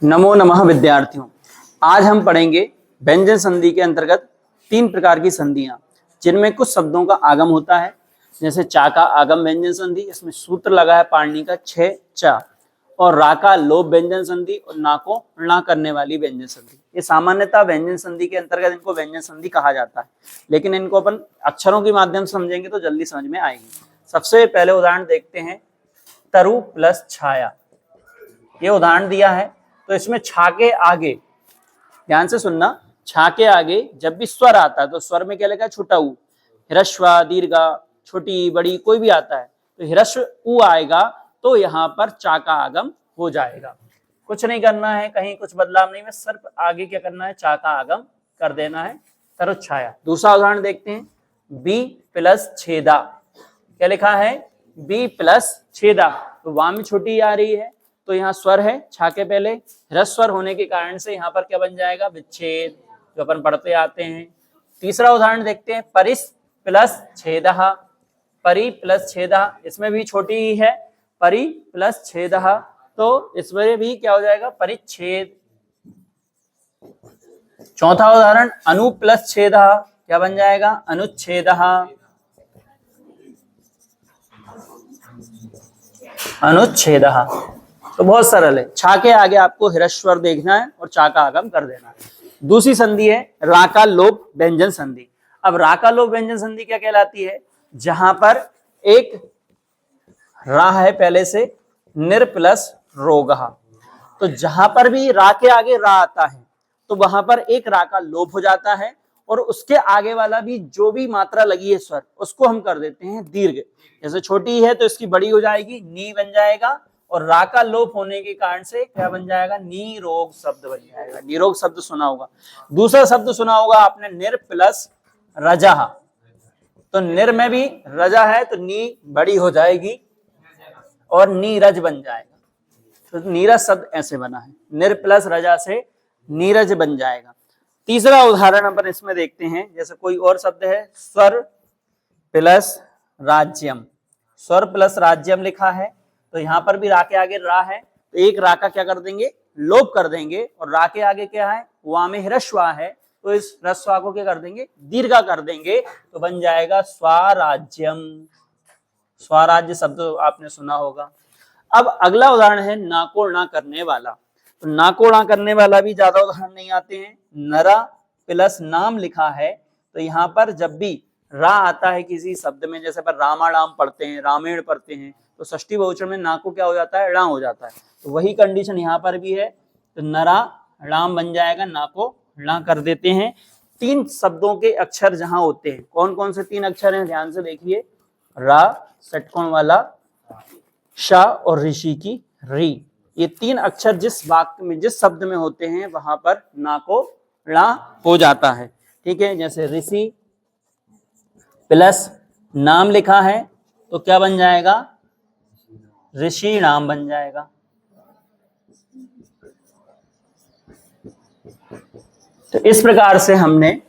नमो नमः विद्यार्थियों। आज हम पढ़ेंगे व्यंजन संधि के अंतर्गत 3 प्रकार की संधियां, जिनमें कुछ शब्दों का आगम होता है, जैसे चा का आगम व्यंजन संधि, इसमें सूत्र लगा है पाणिनि का 6 चा, और रा का लोप व्यंजन संधि और ना को णा करने वाली व्यंजन संधि। ये सामान्यतः व्यंजन संधि के अंतर्गत इनको व्यंजन संधि कहा जाता है, लेकिन इनको अपन अक्षरों के माध्यम से समझेंगे तो जल्दी समझ में आएगी। सबसे पहले उदाहरण देखते हैं, तरु प्लस छाया। ये उदाहरण दिया है, तो इसमें छा के आगे, ध्यान से सुनना, छा के आगे जब भी स्वर आता है तो स्वर में क्या लिखा है, छोटा ऊ, ह्रस्व दीर्घा, छोटी बड़ी कोई भी आता है तो ह्रस्व ऊ आएगा तो यहाँ पर चा का आगम हो जाएगा। कुछ नहीं करना है, कहीं कुछ बदलाव नहीं है, सिर्फ आगे क्या करना है, चा का आगम कर देना है, तरुच्छाया। दूसरा उदाहरण देखते हैं, बी प्लस छेदा। क्या लिखा है, बी प्लस छेदा, तो वाम में छोटी आ रही है तो यहाँ स्वर है, छा के पहले ह्रस्व स्वर होने के कारण से यहाँ पर क्या बन जाएगा, विच्छेद, जो अपन पढ़ते आते हैं। तीसरा उदाहरण देखते हैं, परिस प्लस छेदः। परि प्लस छेदः, इसमें भी छोटी ही है, परि प्लस छेदः, तो इसमें भी क्या हो जाएगा, परिच्छेद। चौथा उदाहरण, अनु प्लस छेदः, क्या बन जाएगा, अनुच्छेदः। अनुच्छेदः, तो बहुत सरल है, छा के आगे आपको ह्रस्व स्वर देखना है और चा का आगम कर देना है। दूसरी संधि है रा का लोप व्यंजन संधि। अब रा का लोप व्यंजन संधि क्या कहलाती है, जहां पर एक रा है पहले से, निर प्लस रोगः, तो जहां पर भी रा के आगे रा आता है तो वहां पर एक रा का लोप हो जाता है और उसके आगे वाला भी जो भी मात्रा लगी है स्वर, उसको हम कर देते हैं दीर्घ। जैसे छोटी है तो इसकी बड़ी हो जाएगी, नी बन जाएगा, और रा का लोप होने के कारण से क्या बन जाएगा, नीरोग शब्द बन जाएगा। नीरोग शब्द सुना होगा। दूसरा शब्द सुना होगा आपने, निर प्लस रजः, तो निर में भी रजा है तो नी बड़ी हो जाएगी और नीरज बन जाएगा, तो नीरज शब्द ऐसे बना है, निर प्लस रजा से नीरज बन जाएगा। तीसरा उदाहरण अपन इसमें देखते हैं, जैसे कोई और शब्द है, स्वर प्लस राज्यम। स्वर प्लस राज्यम लिखा है, तो यहाँ पर भी रा के आगे रा है तो एक रा का क्या कर देंगे, लोप कर देंगे, और रा के आगे क्या है, वाम में ह्रस्व है तो इस ह्रस्व को क्या कर देंगे, दीर्घा कर देंगे, तो बन जाएगा स्वराज्यम। स्वराज्य शब्द आपने सुना होगा। अब अगला उदाहरण है, ना को णा करने वाला। तो ना को णा करने वाला भी ज्यादा उदाहरण नहीं आते हैं। नरा प्लस नाम लिखा है, तो यहाँ पर जब भी रा आता है किसी शब्द में, जैसे पर रामाणाम पढ़ते हैं, रामेण पढ़ते हैं, तो षष्ठी बहुवचन में ना को क्या हो जाता है, णा हो जाता है, तो वही कंडीशन यहाँ पर भी है, तो नरा णाम बन जाएगा, ना को णा कर देते हैं। 3 शब्दों के अक्षर जहां होते हैं, कौन कौन से 3 अक्षर हैं, ध्यान से देखिए, रा, षटकोण वाला शा और ऋषि की री। ये 3 अक्षर जिस वाक्य में, जिस शब्द में होते हैं, वहां पर ना को णा हो जाता है। ठीक है, जैसे ऋषि प्लस नाम लिखा है तो क्या बन जाएगा, ऋषि नाम बन जाएगा। तो इस प्रकार से हमने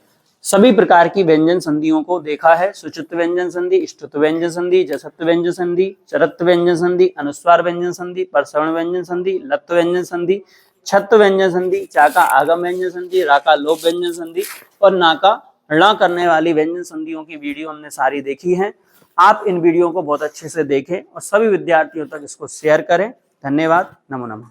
सभी प्रकार की व्यंजन संधियों को देखा है। सुचुत व्यंजन संधि, इष्टुत व्यंजन संधि, जसत्व व्यंजन संधि, चरत्व व्यंजन संधि, अनुस्वार व्यंजन संधि, परसवर्ण व्यंजन संधि, लत्व व्यंजन संधि, छत्व व्यंजन संधि, चा का आगम व्यंजन संधि, रा का लोप व्यंजन संधि और ना का णा करने वाली व्यंजन संधियों की वीडियो हमने सारी देखी है। आप इन वीडियो को बहुत अच्छे से देखें और सभी विद्यार्थियों तक इसको शेयर करें। धन्यवाद। नमो नमः।